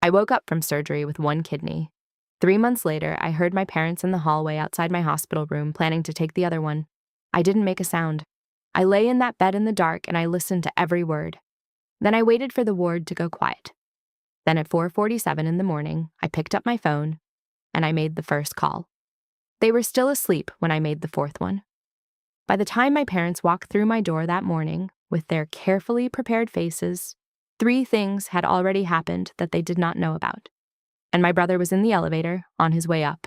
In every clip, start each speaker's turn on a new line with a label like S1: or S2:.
S1: I woke up from surgery with one kidney. 3 months later, I heard my parents in the hallway outside my hospital room planning to take the other one. I didn't make a sound. I lay in that bed in the dark and I listened to every word. Then I waited for the ward to go quiet. Then at 4:47 in the morning, I picked up my phone and I made the first call. They were still asleep when I made the fourth one. By the time my parents walked through my door that morning, with their carefully prepared faces, 3 things had already happened that they did not know about. And my brother was in the elevator, on his way up.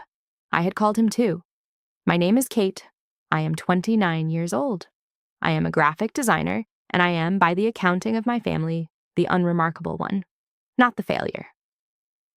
S1: I had called him too. My name is Kate. I am 29 years old. I am a graphic designer, and I am, by the accounting of my family, the unremarkable one, not the failure.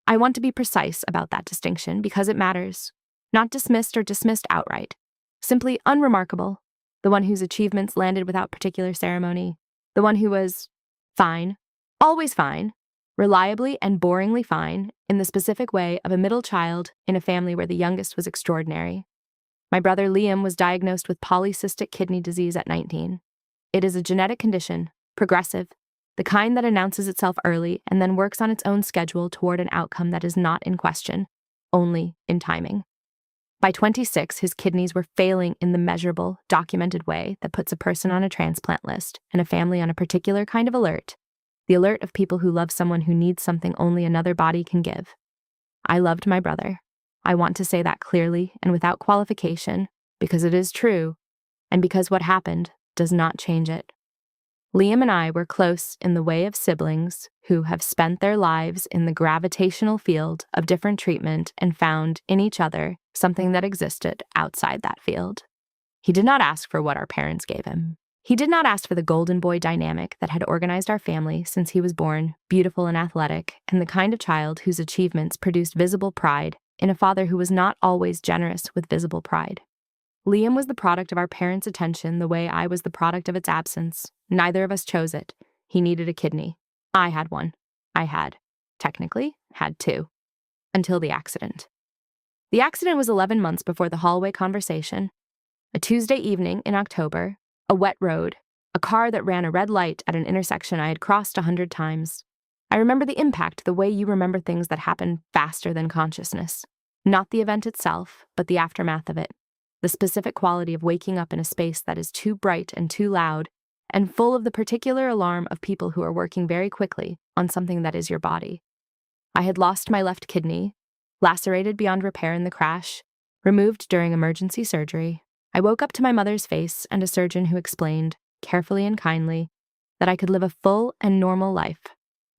S1: I want to be precise about that distinction because it matters. Not dismissed or dismissed outright. Simply unremarkable, the one whose achievements landed without particular ceremony, the one who was fine, always fine, reliably and boringly fine, in the specific way of a middle child in a family where the youngest was extraordinary. My brother Liam was diagnosed with polycystic kidney disease at 19. It is a genetic condition, progressive, the kind that announces itself early and then works on its own schedule toward an outcome that is not in question, only in timing. By 26, his kidneys were failing in the measurable, documented way that puts a person on a transplant list and a family on a particular kind of alert, the alert of people who love someone who needs something only another body can give. I loved my brother. I want to say that clearly and without qualification, because it is true, and because what happened does not change it. Liam and I were close in the way of siblings who have spent their lives in the gravitational field of different treatment and found in each other something that existed outside that field. He did not ask for what our parents gave him. He did not ask for the golden boy dynamic that had organized our family since he was born, beautiful and athletic, and the kind of child whose achievements produced visible pride in a father who was not always generous with visible pride. Liam was the product of our parents' attention the way I was the product of its absence. Neither of us chose it. He needed a kidney. I had one. Technically, had 2. Until the accident. The accident was 11 months before the hallway conversation. A Tuesday evening in October, a wet road, a car that ran a red light at an intersection I had crossed 100 times. I remember the impact the way you remember things that happen faster than consciousness. Not the event itself, but the aftermath of it. The specific quality of waking up in a space that is too bright and too loud, and full of the particular alarm of people who are working very quickly on something that is your body. I had lost my left kidney, lacerated beyond repair in the crash, removed during emergency surgery. I woke up to my mother's face and a surgeon who explained, carefully and kindly, that I could live a full and normal life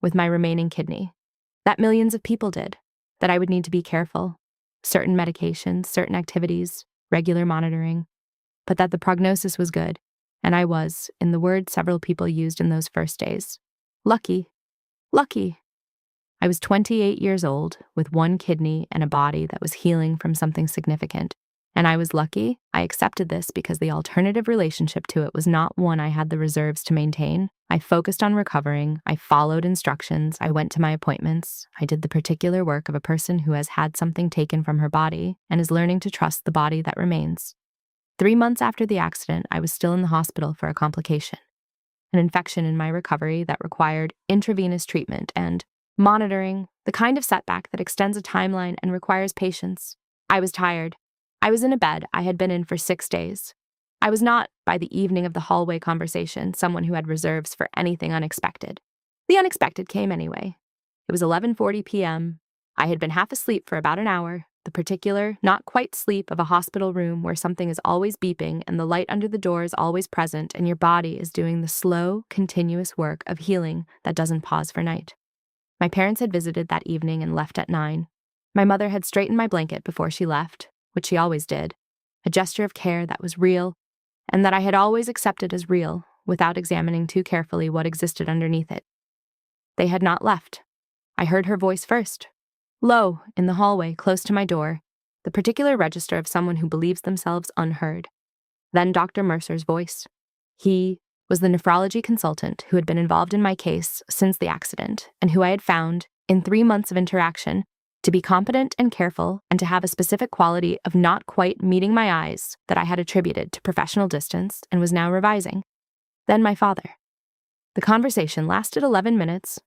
S1: with my remaining kidney. That millions of people did. That I would need to be careful. Certain medications, certain activities, regular monitoring. But that the prognosis was good, and I was, in the words several people used in those first days, lucky. Lucky. I was 28 years old, with one kidney and a body that was healing from something significant. And I was lucky. I accepted this because the alternative relationship to it was not one I had the reserves to maintain. I focused on recovering. I followed instructions. I went to my appointments. I did the particular work of a person who has had something taken from her body and is learning to trust the body that remains. 3 months after the accident, I was still in the hospital for a complication, an infection in my recovery that required intravenous treatment and monitoring, the kind of setback that extends a timeline and requires patience. I was tired. I was in a bed I had been in for 6 days. I was not, by the evening of the hallway conversation, someone who had reserves for anything unexpected. The unexpected came anyway. It was 11:40 p.m. I had been half asleep for about an hour, the particular, not quite sleep of a hospital room where something is always beeping and the light under the door is always present and your body is doing the slow, continuous work of healing that doesn't pause for night. My parents had visited that evening and left at 9. My mother had straightened my blanket before she left, which she always did, a gesture of care that was real, and that I had always accepted as real, without examining too carefully what existed underneath it. They had not left. I heard her voice first, low, in the hallway, close to my door, the particular register of someone who believes themselves unheard. Then Dr. Mercer's voice. He was the nephrology consultant who had been involved in my case since the accident, and who I had found, in 3 months of interaction, to be competent and careful, and to have a specific quality of not quite meeting my eyes that I had attributed to professional distance and was now revising. Then my father. The conversation lasted 11 minutes.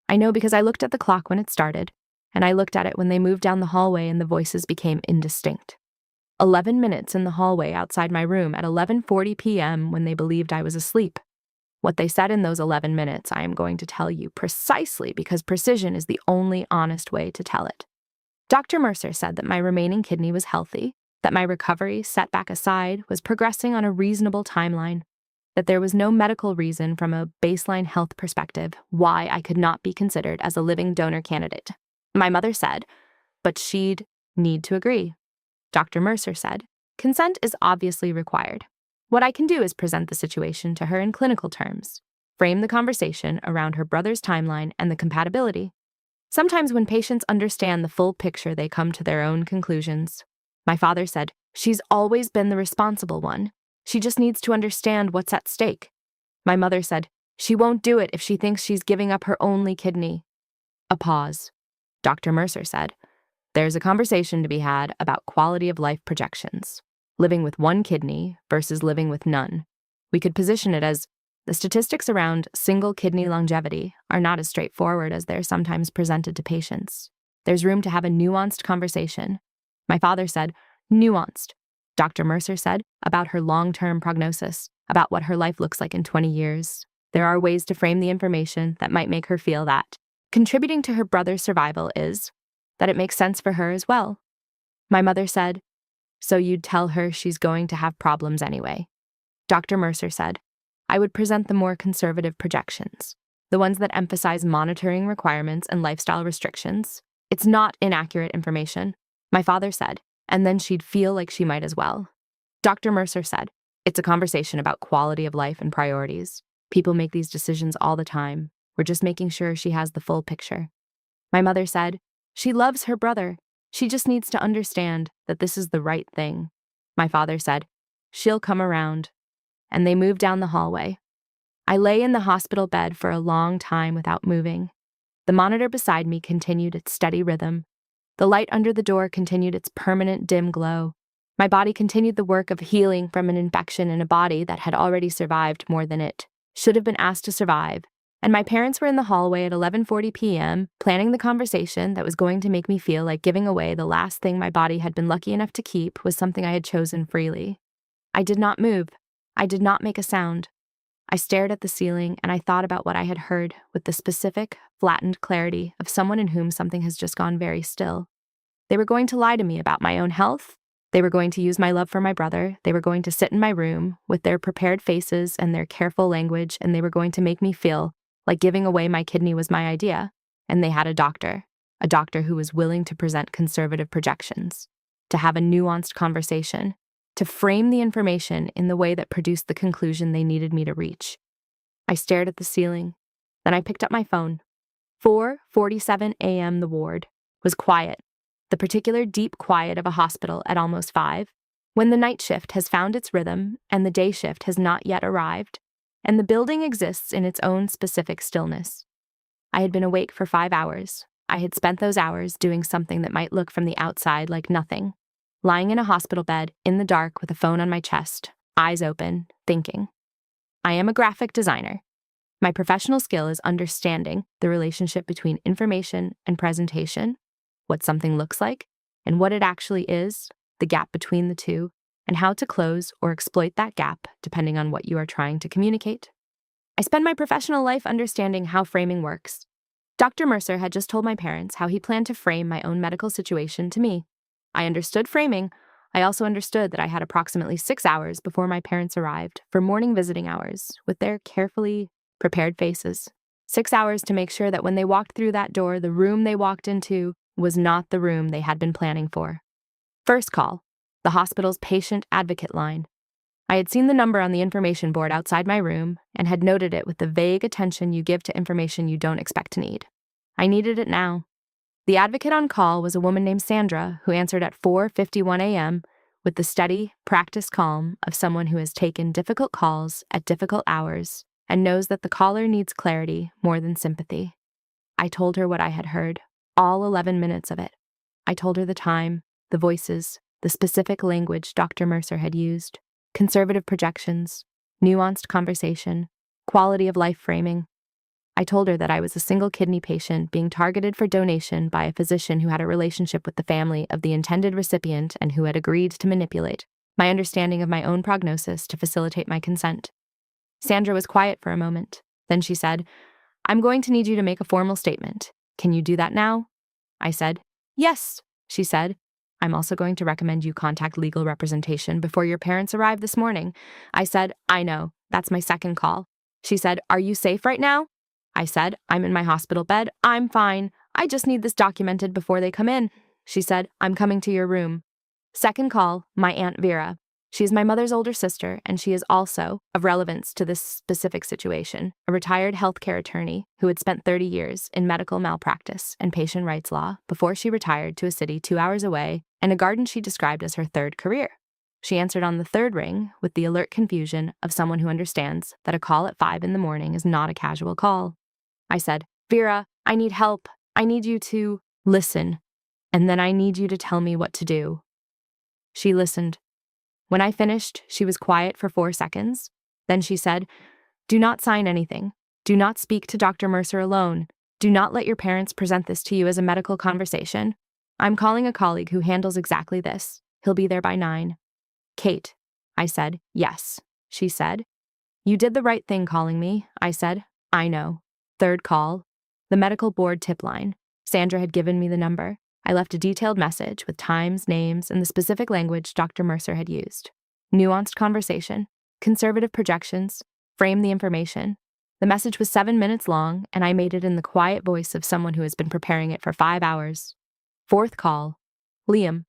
S1: I know because I looked at the clock when it started, and I looked at it when they moved down the hallway and the voices became indistinct. 11 minutes in the hallway outside my room at 11:40 p.m. when they believed I was asleep. What they said in those 11 minutes, I am going to tell you precisely because precision is the only honest way to tell it. Dr. Mercer said that my remaining kidney was healthy, that my recovery, setback aside, was progressing on a reasonable timeline, that there was no medical reason from a baseline health perspective why I could not be considered as a living donor candidate. My mother said, but she'd need to agree. Dr. Mercer said, consent is obviously required. What I can do is present the situation to her in clinical terms, frame the conversation around her brother's timeline and the compatibility. Sometimes when patients understand the full picture, they come to their own conclusions. My father said, she's always been the responsible one. She just needs to understand what's at stake. My mother said, she won't do it if she thinks she's giving up her only kidney. A pause. Dr. Mercer said, there's a conversation to be had about quality of life projections. Living with one kidney versus living with none. We could position it as the statistics around single kidney longevity are not as straightforward as they're sometimes presented to patients. There's room to have a nuanced conversation. My father said, nuanced. Dr. Mercer said, about her long-term prognosis, about what her life looks like in 20 years. There are ways to frame the information that might make her feel that contributing to her brother's survival is that it makes sense for her as well. My mother said, so you'd tell her she's going to have problems anyway. Dr. Mercer said, I would present the more conservative projections, the ones that emphasize monitoring requirements and lifestyle restrictions. It's not inaccurate information. My father said, and then she'd feel like she might as well. Dr. Mercer said, it's a conversation about quality of life and priorities. People make these decisions all the time. We're just making sure she has the full picture. My mother said, she loves her brother. She just needs to understand that this is the right thing. My father said, she'll come around. And they moved down the hallway. I lay in the hospital bed for a long time without moving. The monitor beside me continued its steady rhythm. The light under the door continued its permanent dim glow. My body continued the work of healing from an infection in a body that had already survived more than it should have been asked to survive. And my parents were in the hallway at 11:40 p.m., planning the conversation that was going to make me feel like giving away the last thing my body had been lucky enough to keep was something I had chosen freely. I did not move. I did not make a sound. I stared at the ceiling and I thought about what I had heard with the specific, flattened clarity of someone in whom something has just gone very still. They were going to lie to me about my own health. They were going to use my love for my brother. They were going to sit in my room with their prepared faces and their careful language, and they were going to make me feel like giving away my kidney was my idea. And they had a doctor who was willing to present conservative projections, to have a nuanced conversation, to frame the information in the way that produced the conclusion they needed me to reach. I stared at the ceiling. Then I picked up my phone. 4:47 a.m. The ward was quiet, the particular deep quiet of a hospital at almost 5, when the night shift has found its rhythm and the day shift has not yet arrived, and the building exists in its own specific stillness. I had been awake for 5 hours. I had spent those hours doing something that might look from the outside like nothing. Lying in a hospital bed, in the dark with a phone on my chest, eyes open, thinking. I am a graphic designer. My professional skill is understanding the relationship between information and presentation, what something looks like, and what it actually is, the gap between the two, and how to close or exploit that gap depending on what you are trying to communicate. I spend my professional life understanding how framing works. Dr. Mercer had just told my parents how he planned to frame my own medical situation to me. I understood framing. I also understood that I had approximately 6 hours before my parents arrived for morning visiting hours with their carefully prepared faces. 6 hours to make sure that when they walked through that door, the room they walked into was not the room they had been planning for. First call, the hospital's patient advocate line. I had seen the number on the information board outside my room and had noted it with the vague attention you give to information you don't expect to need. I needed it now. The advocate on call was a woman named Sandra who answered at 4:51 a.m. with the steady, practiced calm of someone who has taken difficult calls at difficult hours and knows that the caller needs clarity more than sympathy. I told her what I had heard, all 11 minutes of it. I told her the time, the voices, the specific language Dr. Mercer had used, conservative projections, nuanced conversation, quality of life framing. I told her that I was a single kidney patient being targeted for donation by a physician who had a relationship with the family of the intended recipient and who had agreed to manipulate my understanding of my own prognosis to facilitate my consent. Sandra was quiet for a moment. Then she said, "I'm going to need you to make a formal statement. Can you do that now?" I said, "Yes," she said. "I'm also going to recommend you contact legal representation before your parents arrive this morning." I said, "I know. That's my second call." She said, "Are you safe right now?" I said, "I'm in my hospital bed. I'm fine. I just need this documented before they come in." She said, "I'm coming to your room." Second call, my Aunt Vera. She is my mother's older sister, and she is also, of relevance to this specific situation, a retired healthcare attorney who had spent 30 years in medical malpractice and patient rights law before she retired to a city 2 hours away and a garden she described as her third career. She answered on the third ring with the alert confusion of someone who understands that a call at 5 in the morning is not a casual call. I said, "Vera, I need help. I need you to listen, and then I need you to tell me what to do." She listened. When I finished, she was quiet for 4 seconds. Then she said, "Do not sign anything. Do not speak to Dr. Mercer alone. Do not let your parents present this to you as a medical conversation. I'm calling a colleague who handles exactly this. He'll be there by 9. "Kate." I said, "Yes." She said, "You did the right thing calling me." I said, "I know." Third call. The medical board tip line. Sandra had given me the number. I left a detailed message with times, names, and the specific language Dr. Mercer had used. Nuanced conversation, conservative projections, frame the information. The message was 7 minutes long, and I made it in the quiet voice of someone who has been preparing it for 5 hours. Fourth call. Liam.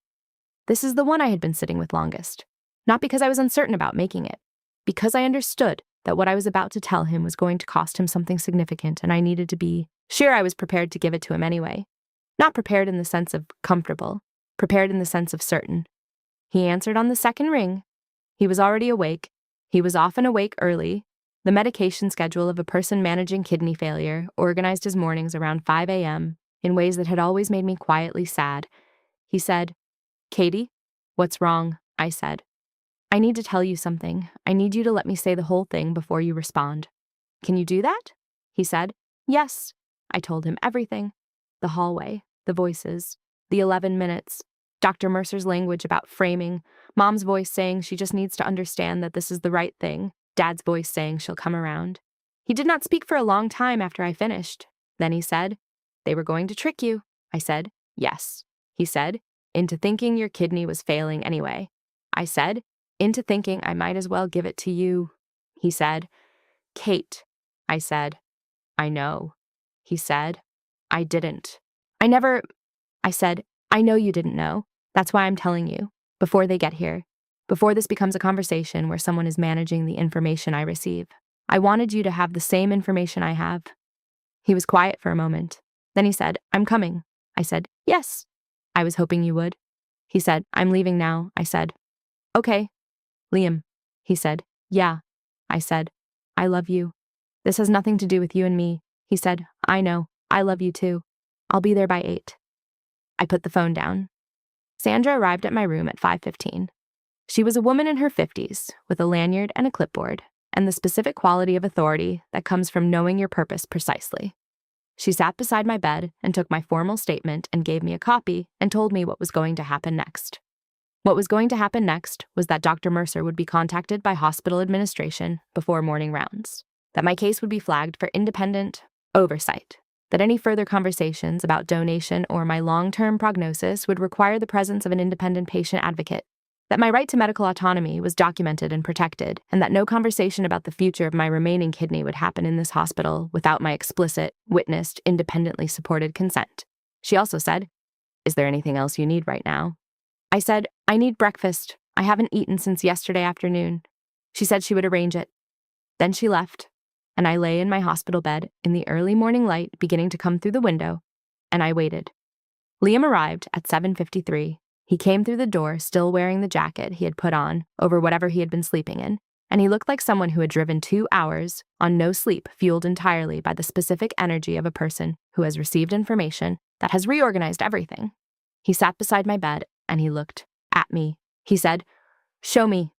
S1: This is the one I had been sitting with longest. Not because I was uncertain about making it, because I understood that what I was about to tell him was going to cost him something significant, and I needed to be sure I was prepared to give it to him anyway. Not prepared in the sense of comfortable, prepared in the sense of certain. He answered on the second ring. He was already awake. He was often awake early. The medication schedule of a person managing kidney failure organized his mornings around 5 a.m. in ways that had always made me quietly sad. He said, "Katie, what's wrong?" I said, "I need to tell you something. I need you to let me say the whole thing before you respond." "Can you do that?" He said, "Yes." I told him everything. The hallway, the voices, the 11 minutes, Dr. Mercer's language about framing, Mom's voice saying she just needs to understand that this is the right thing, Dad's voice saying she'll come around. He did not speak for a long time after I finished. Then he said, "They were going to trick you." I said, "Yes." He said, "Into thinking your kidney was failing anyway." I said, "Into thinking I might as well give it to you." He said, "Kate." I said, "I know." He said, "I didn't. I said, "I know you didn't know. That's why I'm telling you, before they get here, before this becomes a conversation where someone is managing the information I receive. I wanted you to have the same information I have." He was quiet for a moment. Then he said, "I'm coming." I said, "Yes." "I was hoping you would." He said, "I'm leaving now." I said, "Okay." "Liam." He said, "Yeah." I said, "I love you. This has nothing to do with you and me." He said, "I know. I love you too. I'll be there by 8. I put the phone down. Sandra arrived at my room at 5:15. She was a woman in her 50s, with a lanyard and a clipboard, and the specific quality of authority that comes from knowing your purpose precisely. She sat beside my bed and took my formal statement and gave me a copy and told me what was going to happen next. What was going to happen next was that Dr. Mercer would be contacted by hospital administration before morning rounds, that my case would be flagged for independent oversight, that any further conversations about donation or my long-term prognosis would require the presence of an independent patient advocate, that my right to medical autonomy was documented and protected, and that no conversation about the future of my remaining kidney would happen in this hospital without my explicit, witnessed, independently supported consent. She also said, "Is there anything else you need right now?" I said, "I need breakfast. I haven't eaten since yesterday afternoon." She said she would arrange it. Then she left, and I lay in my hospital bed in the early morning light beginning to come through the window, and I waited. Liam arrived at 7:53. He came through the door still wearing the jacket he had put on over whatever he had been sleeping in, and he looked like someone who had driven 2 hours on no sleep fueled entirely by the specific energy of a person who has received information that has reorganized everything. He sat beside my bed, and he looked at me. He said, "Show me."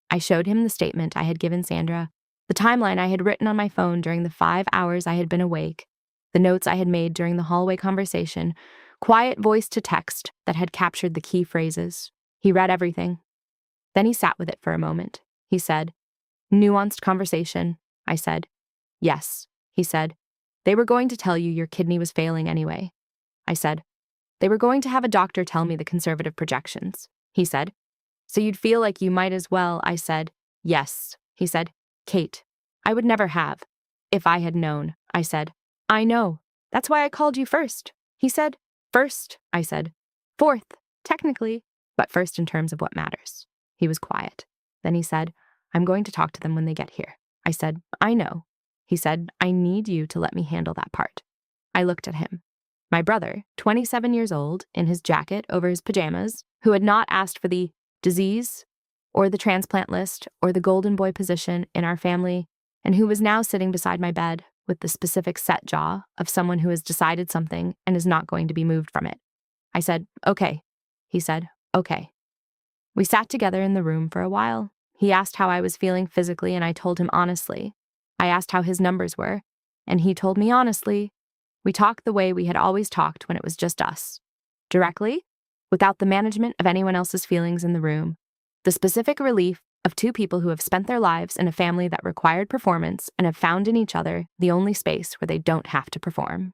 S1: I showed him the statement I had given Sandra. The timeline I had written on my phone during the 5 hours I had been awake, the notes I had made during the hallway conversation, quiet voice to text that had captured the key phrases. He read everything. Then he sat with it for a moment. He said, "Nuanced conversation," I said. "Yes," he said. "They were going to tell you your kidney was failing anyway." I said. "They were going to have a doctor tell me the conservative projections," he said. "So you'd feel like you might as well," I said. "Yes," he said. "Kate, I would never have. If I had known," I said. "I know. That's why I called you first." He said. "First," I said. "Fourth, technically, but first in terms of what matters." He was quiet. Then he said, "I'm going to talk to them when they get here." I said, "I know." He said, "I need you to let me handle that part." I looked at him. My brother, 27 years old, in his jacket over his pajamas, who had not asked for the disease or the transplant list or the golden boy position in our family, and who was now sitting beside my bed with the specific set jaw of someone who has decided something and is not going to be moved from it. I said, "Okay." He said, "Okay." We sat together in the room for a while. He asked how I was feeling physically, and I told him honestly. I asked how his numbers were, and he told me honestly. We talked the way we had always talked when it was just us. Directly, without the management of anyone else's feelings in the room. The specific relief of two people who have spent their lives in a family that required performance and have found in each other the only space where they don't have to perform.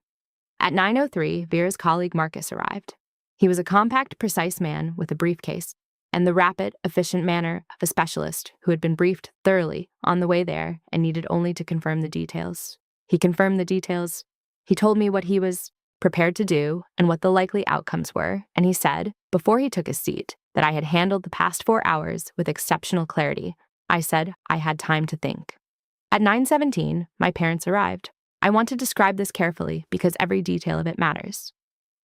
S1: At 9:03, Vera's colleague Marcus arrived. He was a compact, precise man with a briefcase and the rapid, efficient manner of a specialist who had been briefed thoroughly on the way there and needed only to confirm the details. He confirmed the details. He told me what he was prepared to do and what the likely outcomes were, and he said, before he took his seat, that I had handled the past 4 hours with exceptional clarity. I said I had time to think. At 9:17, my parents arrived. I want to describe this carefully because every detail of it matters.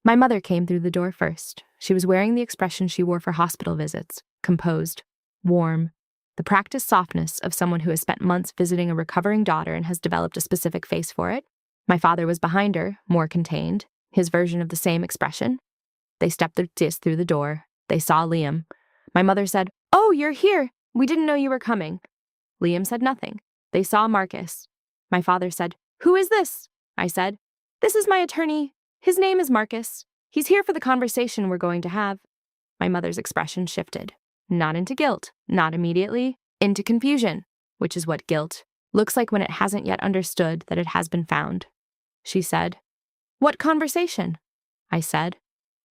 S1: My mother came through the door first. She was wearing the expression she wore for hospital visits, composed, warm, the practiced softness of someone who has spent months visiting a recovering daughter and has developed a specific face for it. My father was behind her, more contained, his version of the same expression. They stepped through the door. They saw Liam. My mother said, "Oh, you're here. We didn't know you were coming." Liam said nothing. They saw Marcus. My father said, "Who is this?" I said, "This is my attorney. His name is Marcus. He's here for the conversation we're going to have." My mother's expression shifted. Not into guilt, not immediately, into confusion, which is what guilt looks like when it hasn't yet understood that it has been found. She said, "What conversation?" I said,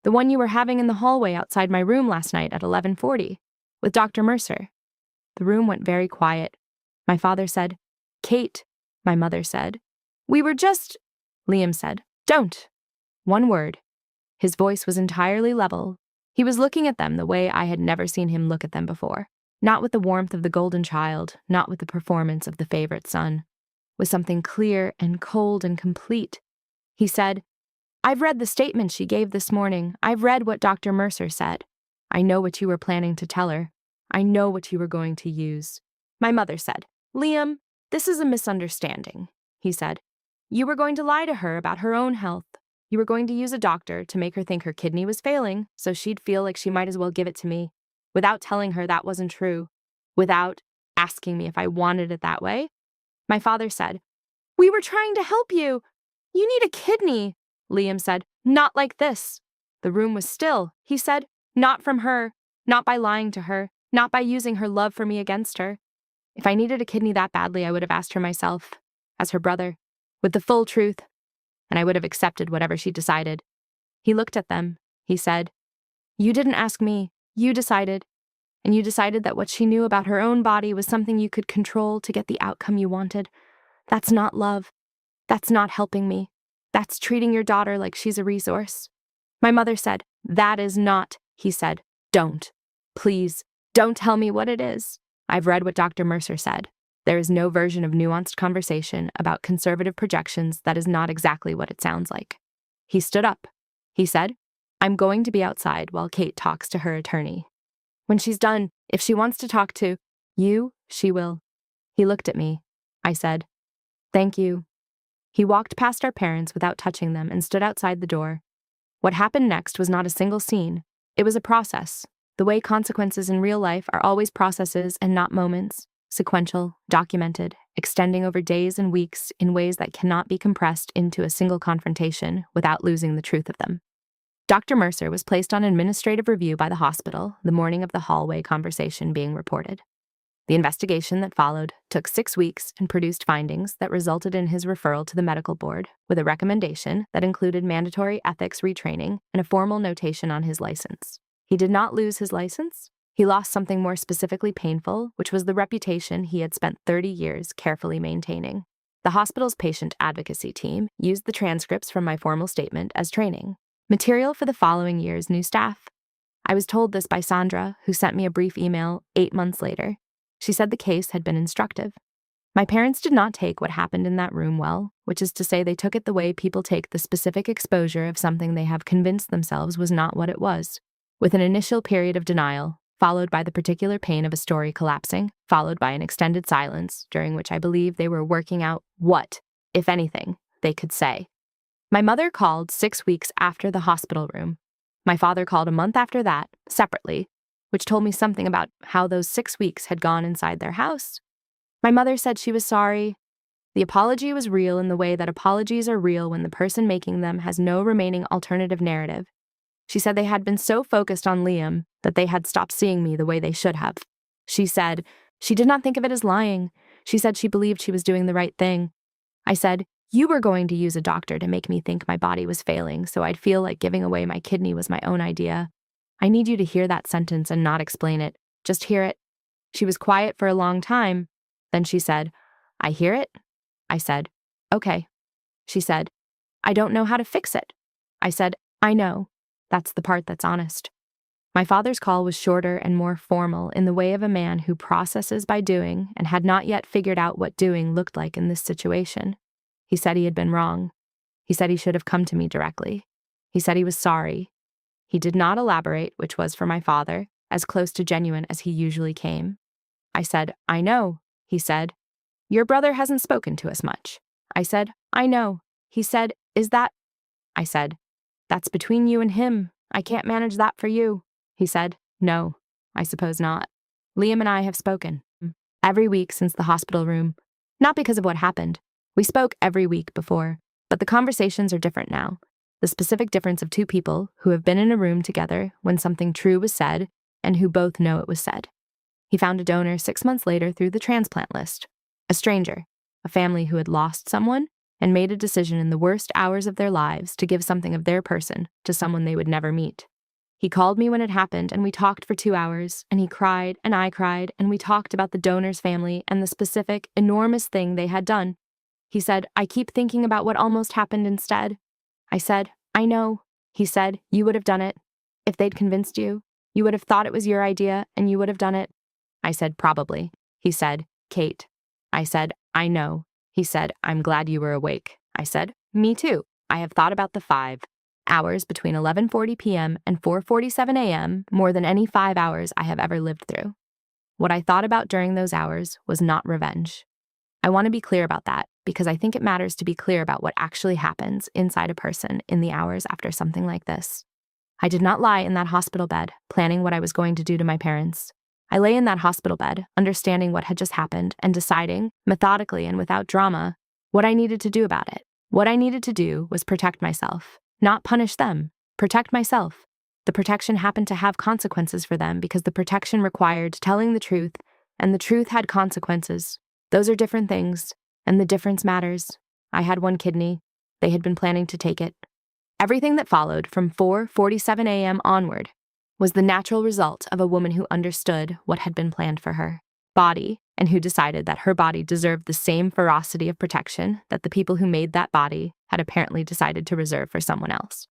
S1: "The one you were having in the hallway outside my room last night at 11:40, with Dr. Mercer." The room went very quiet. My father said, "Kate," my mother said. "We were just," Liam said, "Don't." One word. His voice was entirely level. He was looking at them the way I had never seen him look at them before. Not with the warmth of the golden child, not with the performance of the favorite son. With something clear and cold and complete. He said, "I've read the statement she gave this morning. I've read what Dr. Mercer said. I know what you were planning to tell her. I know what you were going to use." My mother said, "Liam, this is a misunderstanding," he said. "You were going to lie to her about her own health. You were going to use a doctor to make her think her kidney was failing, so she'd feel like she might as well give it to me, without telling her that wasn't true, without asking me if I wanted it that way." My father said, "We were trying to help you. You need a kidney." Liam said, "Not like this." The room was still. He said, "Not from her, not by lying to her, not by using her love for me against her. If I needed a kidney that badly, I would have asked her myself, as her brother, with the full truth, and I would have accepted whatever she decided." He looked at them. He said, "You didn't ask me. You decided. And you decided that what she knew about her own body was something you could control to get the outcome you wanted. That's not love. That's not helping me. That's treating your daughter like she's a resource." My mother said, "That is not," he said. "Don't. Please, don't tell me what it is. I've read what Dr. Mercer said. There is no version of nuanced conversation about conservative projections that is not exactly what it sounds like." He stood up. He said, "I'm going to be outside while Kate talks to her attorney. When she's done, if she wants to talk to you, she will." He looked at me. I said, "Thank you." He walked past our parents without touching them and stood outside the door. What happened next was not a single scene. It was a process. The way consequences in real life are always processes and not moments, sequential, documented, extending over days and weeks in ways that cannot be compressed into a single confrontation without losing the truth of them. Dr. Mercer was placed on administrative review by the hospital the morning of the hallway conversation being reported. The investigation that followed took 6 weeks and produced findings that resulted in his referral to the medical board with a recommendation that included mandatory ethics retraining and a formal notation on his license. He did not lose his license. He lost something more specifically painful, which was the reputation he had spent 30 years carefully maintaining. The hospital's patient advocacy team used the transcripts from my formal statement as training, material for the following year's new staff. I was told this by Sandra, who sent me a brief email 8 months later. She said the case had been instructive. My parents did not take what happened in that room well, which is to say they took it the way people take the specific exposure of something they have convinced themselves was not what it was, with an initial period of denial, followed by the particular pain of a story collapsing, followed by an extended silence, during which I believe they were working out what, if anything, they could say. My mother called 6 weeks after the hospital room. My father called a month after that, separately, which told me something about how those 6 weeks had gone inside their house. My mother said she was sorry. The apology was real in the way that apologies are real when the person making them has no remaining alternative narrative. She said they had been so focused on Liam that they had stopped seeing me the way they should have. She said she did not think of it as lying. She said she believed she was doing the right thing. I said, "You were going to use a doctor to make me think my body was failing, so I'd feel like giving away my kidney was my own idea. I need you to hear that sentence and not explain it. Just hear it." She was quiet for a long time. Then she said, "I hear it." I said, "Okay." She said, "I don't know how to fix it." I said, "I know. That's the part that's honest." My father's call was shorter and more formal in the way of a man who processes by doing and had not yet figured out what doing looked like in this situation. He said he had been wrong. He said he should have come to me directly. He said he was sorry. He did not elaborate, which was for my father, as close to genuine as he usually came. I said, "I know." He said, "Your brother hasn't spoken to us much." I said, "I know." He said, "Is that?" I said, "That's between you and him. I can't manage that for you." He said, "No, I suppose not. Liam and I have spoken. Every week since the hospital room. Not because of what happened. We spoke every week before, but the conversations are different now. The specific difference of two people who have been in a room together when something true was said and who both know it was said." He found a donor 6 months later through the transplant list. A stranger, a family who had lost someone and made a decision in the worst hours of their lives to give something of their person to someone they would never meet. He called me when it happened and we talked for 2 hours, and he cried and I cried, and we talked about the donor's family and the specific, enormous thing they had done. He said, "I keep thinking about what almost happened instead." I said, "I know." He said, "You would have done it. If they'd convinced you, you would have thought it was your idea and you would have done it." I said, "Probably." He said, "Kate." I said, "I know." He said, "I'm glad you were awake." I said, "Me too. I have thought about the 5 hours between 11:40 p.m. and 4:47 a.m. more than any 5 hours I have ever lived through. What I thought about during those hours was not revenge. I want to be clear about that because I think it matters to be clear about what actually happens inside a person in the hours after something like this. I did not lie in that hospital bed, planning what I was going to do to my parents. I lay in that hospital bed, understanding what had just happened and deciding, methodically and without drama, what I needed to do about it. What I needed to do was protect myself, not punish them, protect myself. The protection happened to have consequences for them because the protection required telling the truth, and the truth had consequences. Those are different things, and the difference matters. I had 1 kidney. They had been planning to take it. Everything that followed from 4:47 a.m. onward was the natural result of a woman who understood what had been planned for her body and who decided that her body deserved the same ferocity of protection that the people who made that body had apparently decided to reserve for someone else.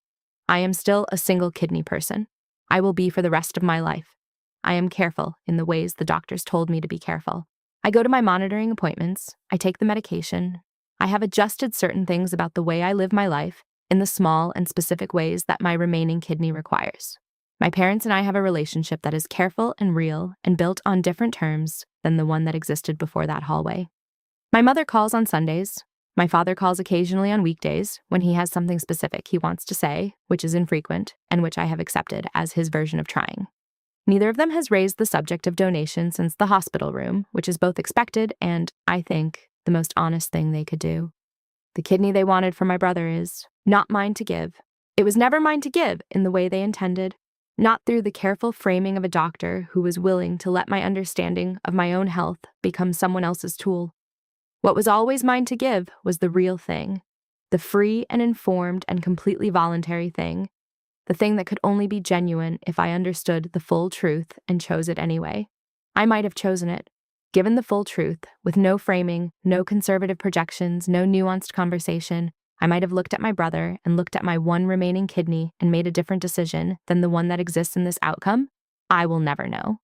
S1: I am still a single kidney person. I will be for the rest of my life. I am careful in the ways the doctors told me to be careful. I go to my monitoring appointments. I take the medication. I have adjusted certain things about the way I live my life in the small and specific ways that my remaining kidney requires. My parents and I have a relationship that is careful and real and built on different terms than the one that existed before that hallway. My mother calls on Sundays. My father calls occasionally on weekdays when he has something specific he wants to say, which is infrequent, and which I have accepted as his version of trying. Neither of them has raised the subject of donation since the hospital room, which is both expected and, I think, the most honest thing they could do. The kidney they wanted for my brother is not mine to give. It was never mine to give in the way they intended, not through the careful framing of a doctor who was willing to let my understanding of my own health become someone else's tool. What was always mine to give was the real thing, the free and informed and completely voluntary thing, the thing that could only be genuine if I understood the full truth and chose it anyway. I might have chosen it, given the full truth, with no framing, no conservative projections, no nuanced conversation. I might have looked at my brother and looked at my one remaining kidney and made a different decision than the one that exists in this outcome. I will never know.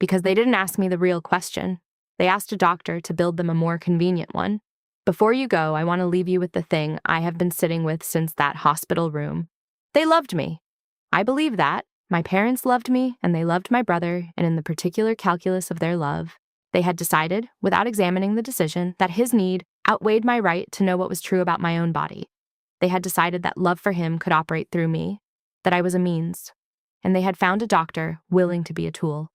S1: Because they didn't ask me the real question. They asked a doctor to build them a more convenient one. Before you go, I want to leave you with the thing I have been sitting with since that hospital room. They loved me. I believe that. My parents loved me, and they loved my brother, and in the particular calculus of their love, they had decided, without examining the decision, that his need outweighed my right to know what was true about my own body. They had decided that love for him could operate through me, that I was a means, and they had found a doctor willing to be a tool.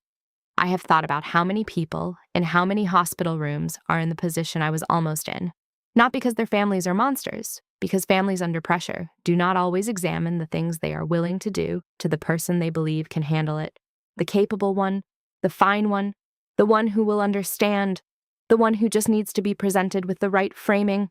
S1: I have thought about how many people in how many hospital rooms are in the position I was almost in, not because their families are monsters, because families under pressure do not always examine the things they are willing to do to the person they believe can handle it, the capable one, the fine one, the one who will understand, the one who just needs to be presented with the right framing.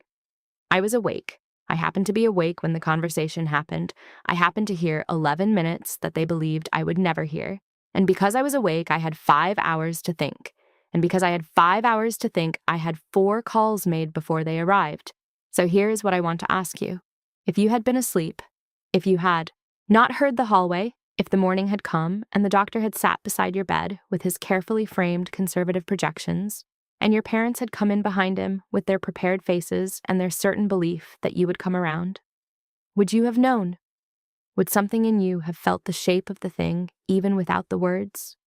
S1: I was awake. I happened to be awake when the conversation happened. I happened to hear 11 minutes that they believed I would never hear. And because I was awake, I had 5 hours to think. And because I had 5 hours to think, I had 4 calls made before they arrived. So here's what I want to ask you. If you had been asleep, if you had not heard the hallway, if the morning had come and the doctor had sat beside your bed with his carefully framed conservative projections, and your parents had come in behind him with their prepared faces and their certain belief that you would come around, would you have known? Would something in you have felt the shape of the thing even without the words?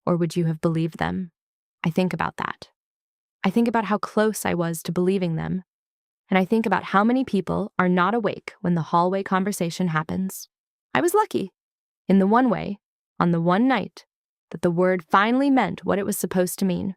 S1: Or would you have believed them? I think about that. I think about how close I was to believing them. And I think about how many people are not awake when the hallway conversation happens. I was lucky, in the one way, on the one night, that the word finally meant what it was supposed to mean.